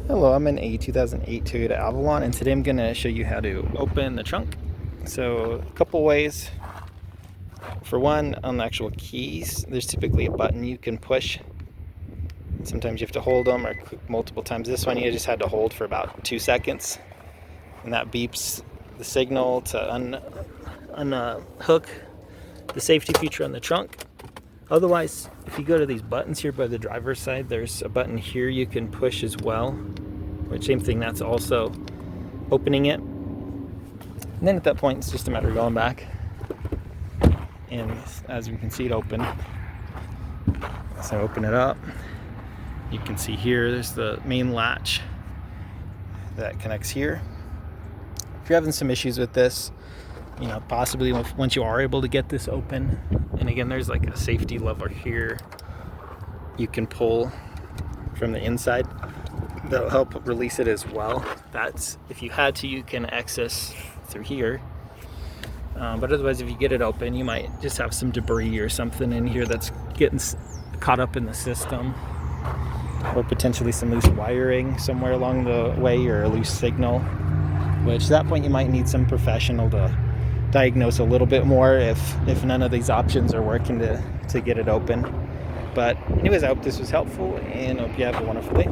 Hello, I'm in a 2008 Toyota Avalon, and today I'm going to show you how to open the trunk. So, a couple ways. For one, on the actual keys, there's typically a button you can push. Sometimes you have to hold them or click multiple times. This one you just had to hold for about 2 seconds, and that beeps the signal to unhook the safety feature on the trunk. Otherwise, if you go to these buttons here by the driver's side, there's a button here you can push as well, which same thing, that's also opening it. And then at that point, it's just a matter of going back. And as we can see, it open. So open it up. You can see here, there's the main latch that connects here. If you're having some issues with this, possibly once you are able to get this open, and again, there's like a safety lever here you can pull from the inside that'll help release it as well. That's, if you had to, you can access through here, but otherwise, if you get it open, you might just have some debris or something in here that's getting caught up in the system, or potentially some loose wiring somewhere along the way, or a loose signal, which at that point you might need some professional to diagnose a little bit more if none of these options are working to get it open. But anyways, I hope this was helpful, and hope you have a wonderful day.